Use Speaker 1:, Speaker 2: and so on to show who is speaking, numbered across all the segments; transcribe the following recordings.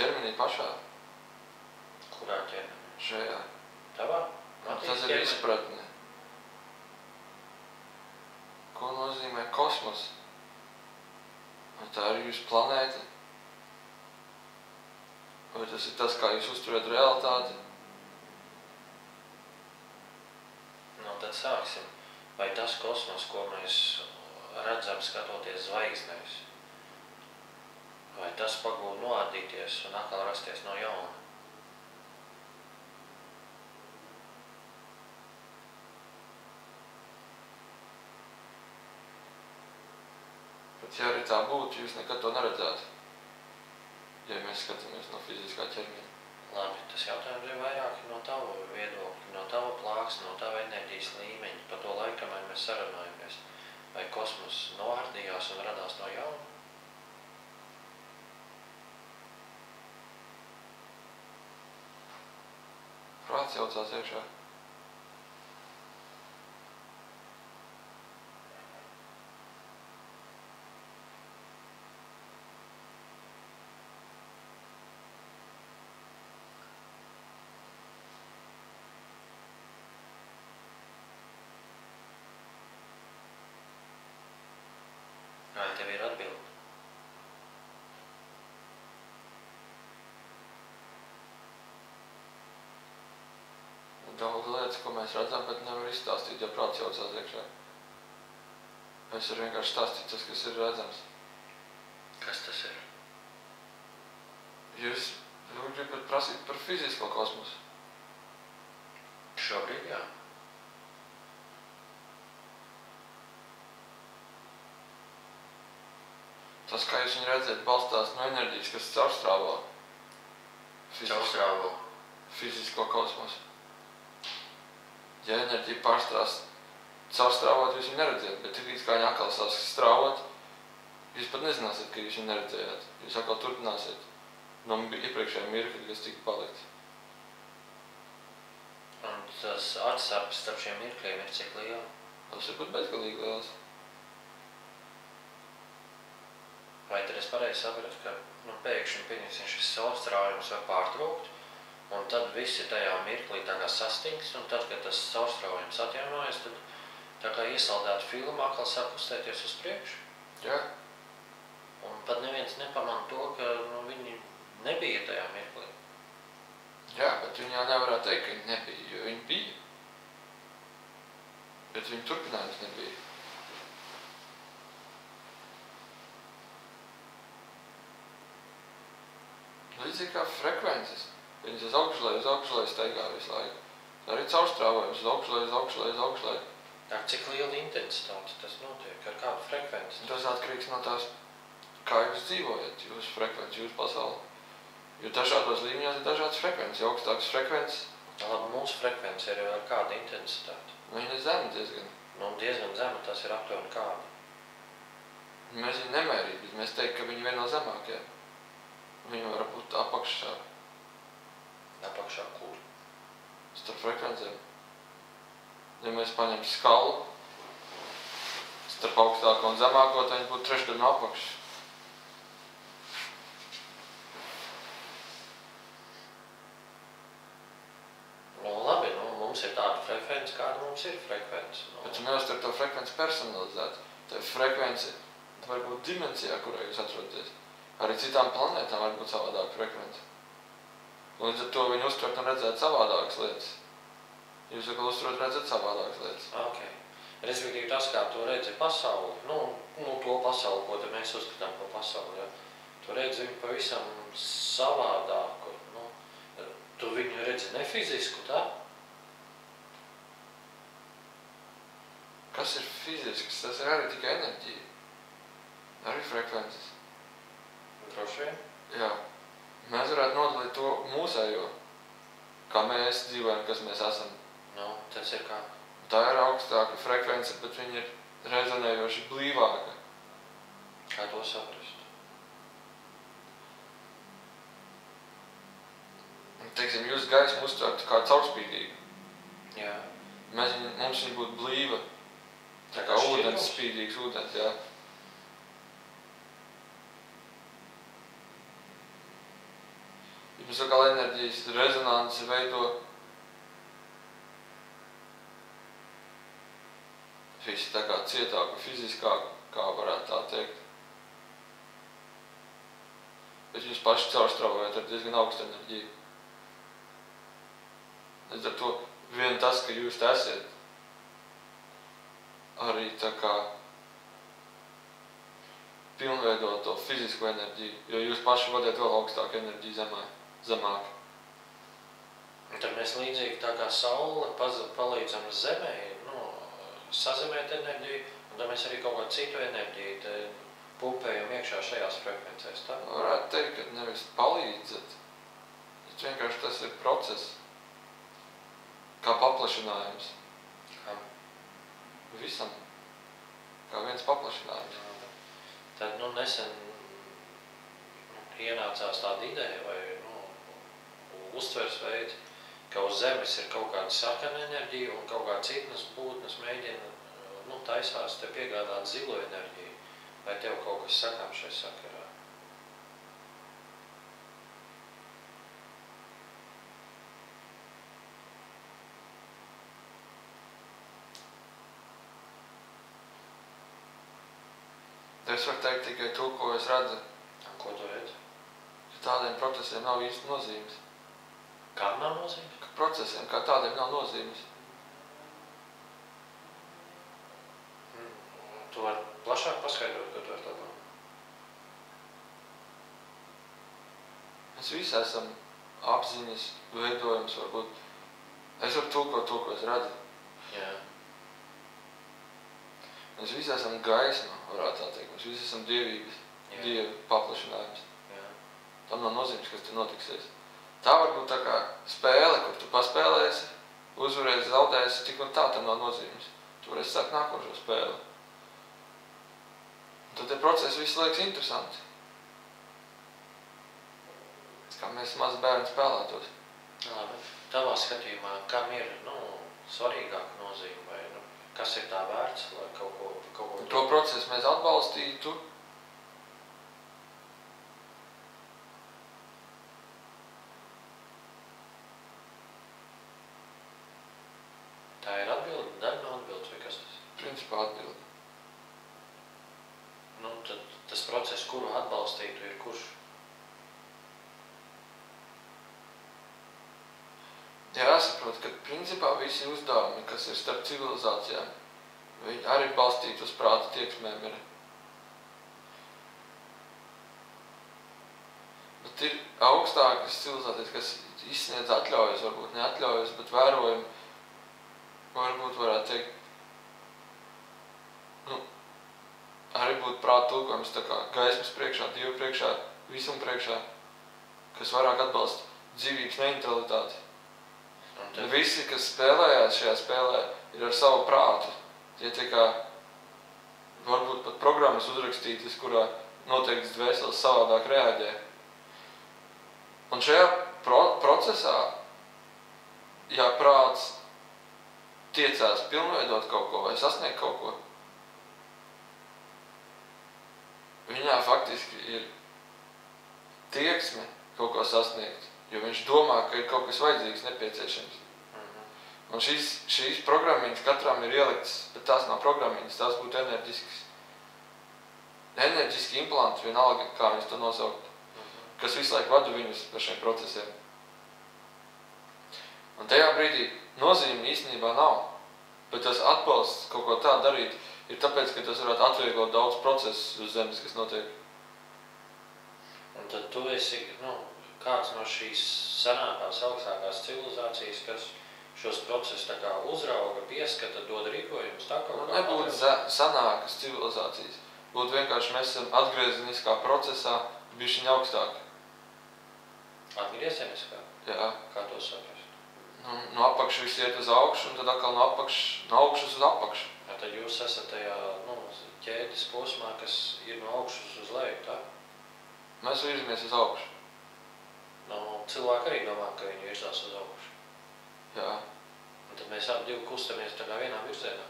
Speaker 1: ķermenī pašā.
Speaker 2: Kurā ķermenī?
Speaker 1: Šajā.
Speaker 2: Tavā?
Speaker 1: Tas ir izpratne. Ko nozīmē kosmos? Vai tā ir jūsu planēta? Vai tas ir tas, kā jūs uzturat realitāti?
Speaker 2: Nu, tad sāksim. Vai tas kosmos, ko mēs redzam skatoties zvaigznēs, vai tas pagūd noādīties un atkal rasties no jauna?
Speaker 1: Bet ja arī tā būtu, jūs nekad to neredzētu, ja mēs skatāmies no fiziskā ķermeņa.
Speaker 2: Labi, tas jautājums ir vairāk no tava viedokļa, no tava plāksne, no tava enerģijas līmeņa, pa to laiku, kamēr mēs sarunājamies. Vai kosmos noārdījās un radās no jauna?
Speaker 1: Prāts jaucās iekšā.
Speaker 2: Vai tev ir atbildi?
Speaker 1: Daudz lietas, ko mēs redzam, bet nevar izstāstīt, ja prāts jaucās iekšā. Es varu vienkārši stāstīt tas, kas ir redzams.
Speaker 2: Kas tas ir?
Speaker 1: Jūs gribat prasīt par fizisko kosmosu?
Speaker 2: Šobrīd, jā.
Speaker 1: Tas, kā jūs viņu redzat, balstās no enerģijas, kas caurstrāvo fizisko kosmosu. Ja enerģija pārstrās caurstrāvot, jūs viņu neredziet, bet tiklīdz kā viņa atkal sāks strāvot, jūs pat nezināsiet, ka jūs viņu neredzējāt. Jūs atkal turpināsiet no iepriekšējā mirkļa, kas tika palikts.
Speaker 2: Un tas atstarps starp šiem mirkļiem ir cik liela?
Speaker 1: Tas ir pat bezgalīgi liels.
Speaker 2: Vai tad es pareizi sapratu, ka pēkšņi pieņemsim šis caurstrāvojums var pārtraukt, un tad visi tajā mirklī tā kā sastings, un tad, kad tas caurstrāvojums atjaunojas, tad tā kā iesaldēt filmu atkal sāk kustēties uz priekšu?
Speaker 1: Jā.
Speaker 2: Un pat neviens nepamana to, ka viņi nebija tajā mirklī.
Speaker 1: Jā, bet viņi jau nevarētu teikt, ka viņi nebija, jo viņi bija. Bet viņi turpinājums nebija. Līdzīgi kā frekvences. Viņas uz augšlai steigā visu laiku. Tā arī caurstrāvojums uz augšlai.
Speaker 2: Tā cik liela intensitāte tas notiek, ar kādu frekvenci?
Speaker 1: Tas atkarīgs no tās, kā jūs dzīvojat, jūsu frekvenci, jūsu pasauli. Jo dažādos līmeņos ir dažādas frekvences, jo augstākas frekvences.
Speaker 2: Labi, mūsu frekvence ir ar kādu intensitāti?
Speaker 1: Viņa ir zema diezgan.
Speaker 2: Diezgan zema, tas ir aptuveni kāda.
Speaker 1: Mēs viņu nemērīt, bet mēs teikt, ka viņi viena no zemākajām. Viņa var būt apakšā.
Speaker 2: Apakšā kur?
Speaker 1: Starp frekvencēm. Ja mēs paņem skalu, starp augstāko un zemāko, tad viņi būtu trešdaļa no apakšas.
Speaker 2: Labi, mums ir tāda frekvence, kāda mums ir frekvence.
Speaker 1: Bet tu neuztver to frekvenci personalizēt. Tā frekvence var būt dimensijā, kurā jūs atrodaties. Arī citām planētām var būt savādāka frekvence. Līdz ar to viņi uztvert un redzēt savādākas lietas. Jūs atkal uztverat redzēt savādākas lietas.
Speaker 2: Ok. Respektīvi tas, kā tu redzi pasauli, to pasauli, ko te mēs uzskatām par pasauli, ja? Tu redzi viņu pavisam savādāku. Tu viņu redzi nefizisku, tā?
Speaker 1: Kas ir fizisks? Tas ir arī tikai enerģija. Arī frekvences.
Speaker 2: Droši vien?
Speaker 1: Jā. Mēs varētu nodalīt to mūsējo, kā mēs dzīvojam, kas mēs esam.
Speaker 2: Tas ir kā?
Speaker 1: Tā ir augstāka frekvence, bet viņa ir rezonējoši blīvāka.
Speaker 2: Kā to saprast?
Speaker 1: Teiksim, jūs gaismu uztvertu kā caurspīdīgu.
Speaker 2: Jā.
Speaker 1: Mums viņa būtu blīva. Tā kā ūdens, spīdīgs ūdens, jā. Mums atkal enerģijas rezonanci veido visi tā kā cietāk un fiziskāk, kā varētu tā teikt. Bet jūs paši caurstrāvojat ar diezgan augstu enerģiju. Līdz ar to vien tas, ka jūs esiet arī tā kā pilnveidot to fizisko enerģiju, jo jūs paši vadiet vēl augstāku enerģiju zemāk.
Speaker 2: Un tad mēs līdzīgi tā kā saule palīdzam zemē, sazemēt enerģiju, un tad mēs arī kaut kādu citu enerģiju pumpējam iekšā šajās frekvencēs, tā?
Speaker 1: Varētu teikt, ka nevis palīdzat, bet vienkārši tas ir process, kā paplašinājums.
Speaker 2: Kam?
Speaker 1: Visam. Kā viens paplašinājums.
Speaker 2: Tad, nesen ienācās tāda ideja vai, uztvers veids, ka uz zemes ir kaut kāda sarkana enerģija un kaut kāda citas būtnes mēģina, taisās te piegādāt zilo enerģiju. Vai tev kaut kas sakām šai sakarā?
Speaker 1: Es varu teikt tikai to, ko es redzu.
Speaker 2: Ko tu redzi?
Speaker 1: Ka tādiem procesiem nav īsti nozīmes.
Speaker 2: Kam nav nozīmes?
Speaker 1: Ka procesiem kā tādiem nav nozīmes.
Speaker 2: Tu vari plašāk paskaidrot, ko tu ar tā domā?
Speaker 1: Mēs visi esam apziņas veidojums, varbūt. Es varu tulkot to, ko es redzu.
Speaker 2: Jā.
Speaker 1: Mēs visi esam gaisma, varētu tā teikt. Mēs visi esam dievības, dieva paplašinājums.
Speaker 2: Jā.
Speaker 1: Tam nav nozīmes, kas te notiksies. Tā var būt tā kā spēle, kur tu paspēlēsi, uzvarēsi, zaudēsi, tik un tā tam nav nozīmes. Tu varēsi sākt nākošo spēli. Un tad tie procesi visu liekas interesanti. Kā mēs maz bērni spēlētos.
Speaker 2: Labi. Tavā skatījumā, kam ir, svarīgāka nozīme vai, kas ir tā vērts, lai kaut ko...
Speaker 1: To procesu mēs atbalstītu.
Speaker 2: Tā ir atbilde, darba atbilde vai kas tas?
Speaker 1: Principā atbilde.
Speaker 2: Tad tas process, kuru atbalstītu, ir kurš?
Speaker 1: Jāsaprot, ka principā visi uzdevumi, kas ir starp civilizācijām, viņi arī balstīti uz prāta tieksmēm ir. Bet ir augstākas civilizācijas, kas izsniedz atļaujas, varbūt neatļaujas, bet vērojumi, varbūt varētu teikt, arī būtu prāta tulkojums tā kā gaismas priekšā, dievu priekšā, visum priekšā, kas vairāk atbalsta dzīvības neutralitāti. Visi, kas spēlējās šajā spēlē, ir ar savu prātu. Tie kā varbūt pat programmas uzrakstītas, kurā noteikts dvēseles savādāk reaģē. Un šajā procesā, ja prāts tiecās pilnveidot kaut ko vai sasniegt kaut ko, viņā faktiski ir tieksme kaut ko sasniegt, jo viņš domā, ka ir kaut kas vajadzīgs, nepieciešams. Un šīs programmiņas katram ir ieliktas, bet tās nav programmiņas, tās būtu enerģiski implanti, vienalga, kā viņas to nosaukt, kas visu laiku vada viņus par šiem procesiem. Un tajā brīdī nozīme īstenībā nav, bet tas atbalsts kaut ko tā darīt, ir tāpēc, ka tas varētu atvieglot daudz procesus uz zemes, kas notiek.
Speaker 2: Un tad tu esi, kāds no šīs senākās, augstākās civilizācijas, kas šos procesus tā kā uzrauga, pieskata, dod rīkojumus, tā kaut kā?
Speaker 1: Nebūtu senākas civilizācijas. Būtu vienkārši mēs esam atgriezeniskā procesā bišķiņ augstāki.
Speaker 2: Atgriezeniskā?
Speaker 1: Jā.
Speaker 2: Kā to saprast?
Speaker 1: No apakšu viss iet uz augšu, un tad atkal no augšas uz apakšu.
Speaker 2: Ja, tad jūs esat tajā ķēdes posmā, kas ir no augšas uz leju, tā?
Speaker 1: Mēs virzamies uz augšu.
Speaker 2: Cilvēki arī domā, ka viņi virzās uz augšu.
Speaker 1: Jā.
Speaker 2: Un tad mēs abi divi kustamies tā kā vienā virzienā.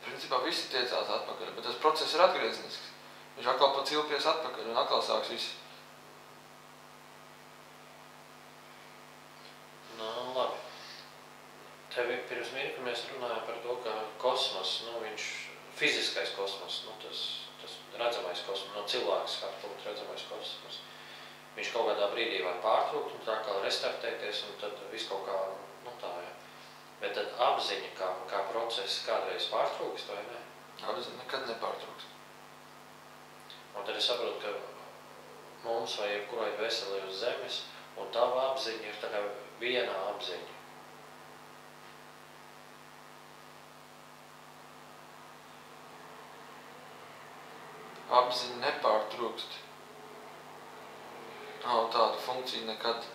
Speaker 1: Principā visi tiecās atpakaļ, bet tas process ir atgriezenisks. Viņš atkal pat cilpies atpakaļ un atkal sāks viss.
Speaker 2: mēs runājam par to, ka kosmos, viņš fiziskais kosmos, tas redzamais kosmos, no cilvēks kā punktu redzamais kosmos. Viņš kaut kādā brīdī var pārtrūkt un tā kā restartēties un tad viss kaut kā, tā, jā. Bet tad apziņa kā process kādreiz pārtrūkst vai ne?
Speaker 1: Apziņa nekad nepārtrūkst.
Speaker 2: Un tad es saprotu, ka mums vai jebkurai veselē uz zemes un tava apziņa ir tā kā viena apziņa.
Speaker 1: Apziņa nepārtrūkst. Nav tāda funkcija nekad.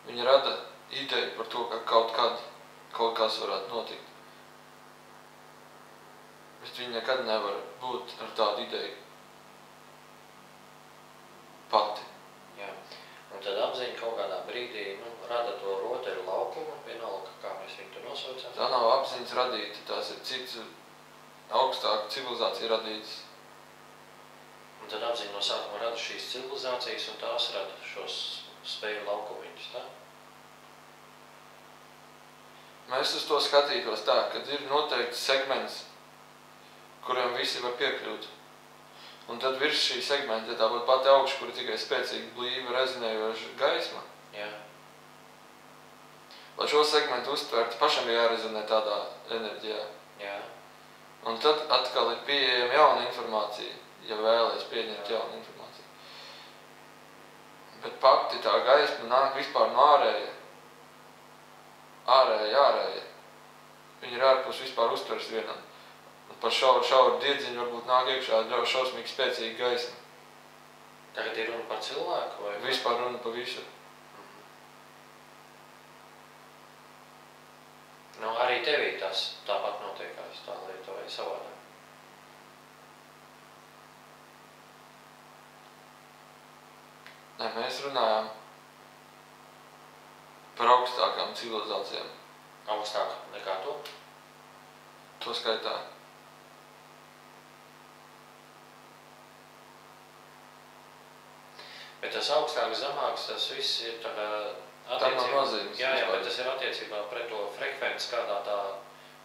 Speaker 1: Viņa rada ideju par to, ka kaut kas varētu notikt. Bet viņa nekad nevar būt ar tādu ideju pati.
Speaker 2: Jā. Un tad apziņa kaut kādā brīdī rada to roteru laukumu, vienalga, kā mēs viņu tur nosaucam.
Speaker 1: Tā nav apziņas radīta, tās ir cits augstāka civilizācija radītas.
Speaker 2: Un tad apziņa no sākuma rada šīs civilizācijas un tās rada šos spēju laukumiņus, tā?
Speaker 1: Mēs uz to skatītos tā, kad ir noteikts segments, kuriem visi var piekļūt. Un tad virs šī segmenta, ja tā būtu pati augša, kur ir tikai spēcīga, blīva, rezinējoša gaisma.
Speaker 2: Jā.
Speaker 1: Lai šo segmentu uztvertu, pašam jārezonē tādā enerģijā.
Speaker 2: Jā.
Speaker 1: Un tad atkal ir pieejama jauna informācija, ja vēlies pieņemt jaunu informāciju. Bet pati tā gaisma nāk vispār no ārēja. Ārēja. Viņa ir ārpus vispār uztvers vienam. Un par šauru diedziņu varbūt nāk iekšā šausmīgi spēcīga gaisma.
Speaker 2: Tagad ir runa par cilvēku vai?
Speaker 1: Vispār runa par visu.
Speaker 2: Arī tevī tas tāpat notiekās tā lieta vai savādāk?
Speaker 1: Nē, mēs runājam par augstākām civilizācijām.
Speaker 2: Augstāk nekā to?
Speaker 1: To skaitā.
Speaker 2: Bet tas augstāks, zemāks, tas viss ir tā kā
Speaker 1: Tā nav nozīmes.
Speaker 2: Jā, bet tas ir attiecībā pret to frekvenci, kādā tā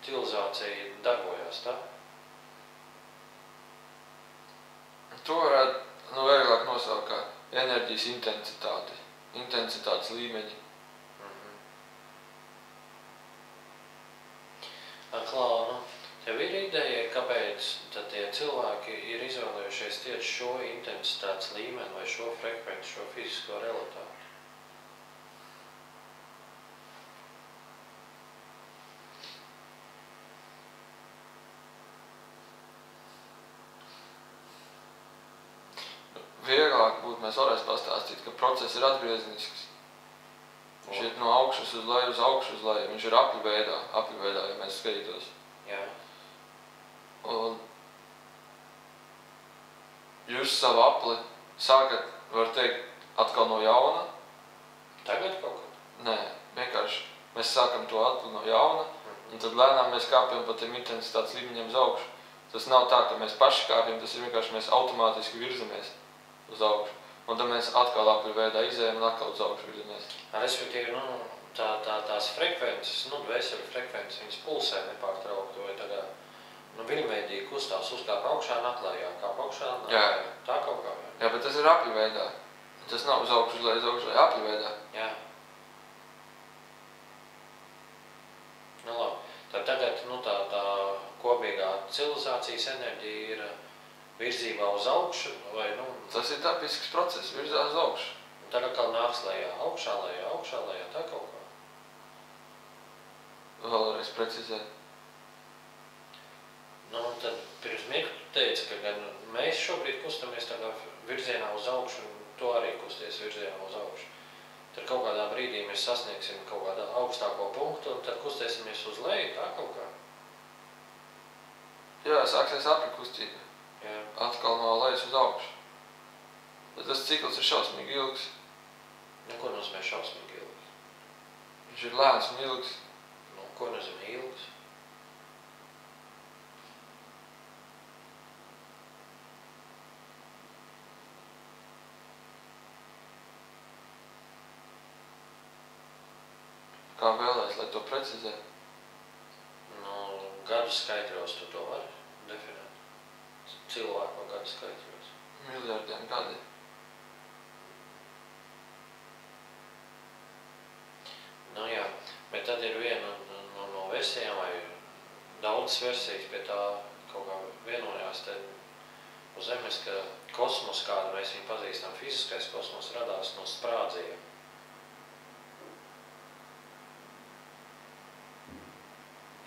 Speaker 2: civilizācija darbojas, tā?
Speaker 1: To varētu vieglāk nosaukt kā enerģijas intensitāti, intensitātes līmeņi.
Speaker 2: Klau, tev ir ideja, kāpēc tad tie cilvēki ir izvēlējušies tieši šo intensitātes līmeni vai šo frekvenci, šo fizisko realitāti?
Speaker 1: Vieglāk būtu mēs varēs pastāstīt, ka process ir atgriezinisks. Viņš iet no augšas uz leju, uz augšu uz leju. Viņš ir apļu veidā, ja mēs skatītos.
Speaker 2: Jā.
Speaker 1: Un jūs savu apli sākat, var teikt, atkal no jauna.
Speaker 2: Tagad kaut kā?
Speaker 1: Nē, vienkārši mēs sākam to apli no jauna, un tad lēnām mēs kāpjam pa tiem intensitātes līmeņiem uz augšu. Tas nav tā, ka mēs paši kāpjam, tas ir vienkārši mēs automātiski virzamies uz augšu. Un tad mēs atkal apļu veidā izējam un atkal uz augšu virzamies.
Speaker 2: Respektīvi, tās frekvences, dvēseli frekvences, viņas pulsē nepārtraukti vai tagad, viļņveidīgi kustās uzkāp augšā un atlējā, kāp augšā un atlējā. Tā kaut kā, jā?
Speaker 1: Jā, bet tas ir apļu veidā. Tas nav uz augšu, uz augšu, apļu veidā.
Speaker 2: Jā. Labi. Tad tagad, tā kopīgā civilizācijas enerģija ir virzībā uz augšu, vai,
Speaker 1: Tas ir dabisks process, virzās uz augšu.
Speaker 2: Un tad atkal nāks lejā, augšā lejā, tā kaut kā.
Speaker 1: Vēlreiz precizēt.
Speaker 2: Tad pirms mirkli tu teici, ka gan mēs šobrīd kustamies tādā virzienā uz augšu, un tu arī kusties virzienā uz augšu. Tad kaut kādā brīdī mēs sasniegsim kaut kādā augstāko punktu, un tad kustēsimies uz leju, tā kaut kā.
Speaker 1: Jā, sāksies apļu kustība.
Speaker 2: Jā.
Speaker 1: Atkal no lejas uz augšu. Tad tas cikls ir šausmīgi ilgs.
Speaker 2: Ko nozīmē šausmīgi ilgs?
Speaker 1: Viņš ir lēns un ilgs.
Speaker 2: Ko nozīmē ilgs?
Speaker 1: Kā vēlēs, lai to precizē?
Speaker 2: Gadu skaitļos tu to vari definēt? Cilvēku gadu skaitļos.
Speaker 1: Miljardiem gadi.
Speaker 2: Nu jā, bet tad ir viena no versijām vai daudzas versijas pie tā kaut kā vienojās te uz Zemes, ka kosmos, kādu mēs viņu pazīstam, fiziskais kosmos radās no sprādziena.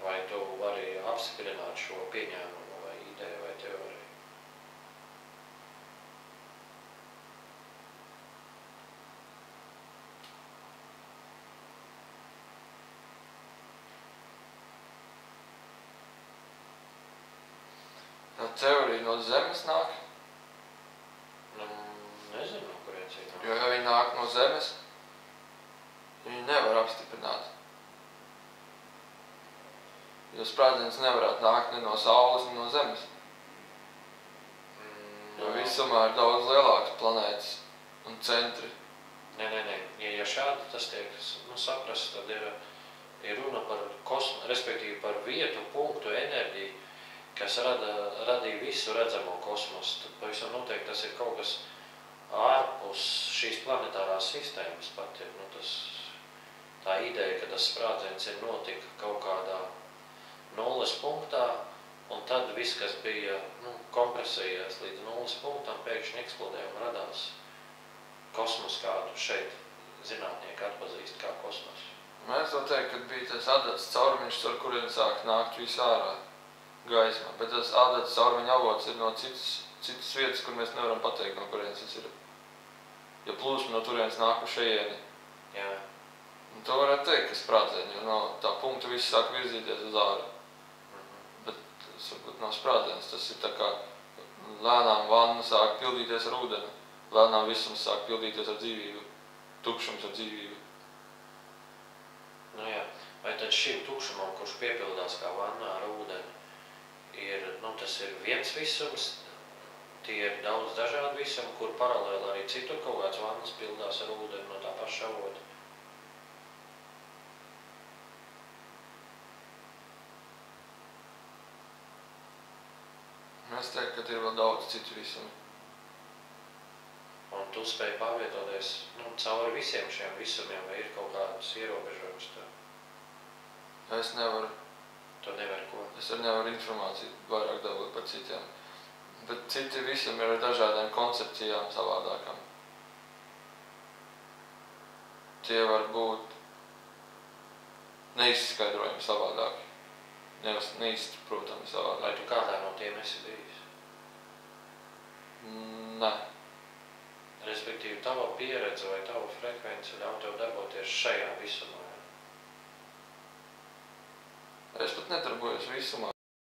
Speaker 2: Vai tu vari apstiprināt šo pieņēmumu vai ideju vai teoriju?
Speaker 1: Tā teorija no Zemes nāk,
Speaker 2: Nu, nezinu, no kurienes viņa nāk.
Speaker 1: jo ja viņi nāk no Zemes, viņi nevar apstiprināt. Jo sprādziens nevarētu nākt ne no Saules, ne no Zemes. Jo visumā ir daudz lielākas planētas un centri.
Speaker 2: Nē. Ja šādi tas tiek saprast, tad ir runa par kosmu, respektīvi par vietu, punktu, enerģiju, kas radīja visu redzamo kosmosu. Tad pavisam noteikti tas ir kaut kas ārpus šīs planetārās sistēmas pat. Tā ideja, ka tas sprādziens ir notika kaut kādā nulles punktā, un tad viss, kas bija kompresējās līdz nulles punktam, pēkšņi eksplodēja un radās kosmos, kādu šeit zinātnieki atpazīst kā kosmosu.
Speaker 1: Mēs to teikt, ka bija tas adats caurumiņš, ar kuriem sāk nākt visu ārā gaismā, bet tas adats caurumiņa avots ir no citas vietas, kur mēs nevaram pateikt, no kurienes tas ir. Ja plūsma no turienes nāk pa šejieni.
Speaker 2: Jā.
Speaker 1: Un to varētu teikt, ka sprādzieni, jo no tā punkta viss sāk virzīties uz āru. Bet tas varbūt nav sprādziens, tas ir tā kā lēnām vanna sāk pildīties ar ūdeni, lēnām visums sāk pildīties ar dzīvību, tukšums ar dzīvību.
Speaker 2: Nu jā, vai tad šim tukšumam, kurš piepildās kā vannā ar ūdeni, tas ir viens visums, tie ir daudz dažādi visumi, kur paralēli arī citur kaut kāds vannas pildās ar ūdeni no tā paša avota.
Speaker 1: Es teiktu, ka ir vēl daudz citu visumi.
Speaker 2: Un tu spēj pārvietoties cauri visiem šiem visumiem, vai ir kaut kādas ierobežojums tev?
Speaker 1: Es nevaru.
Speaker 2: Tu nevari ko?
Speaker 1: Es arī nevaru informāciju vairāk dabūt par citiem. Bet citi visumi ir ar dažādām koncepcijām savādākām. Tie var būt neizskaidrojami savādāki. Neizprotami savādāki.
Speaker 2: Vai tu kādā no tiem esi bijis?
Speaker 1: Nē.
Speaker 2: Respektīvi, tava pieredze vai tava frekvence ļauj tev darboties šajā visumā?
Speaker 1: Es pat nedarbojos visumā.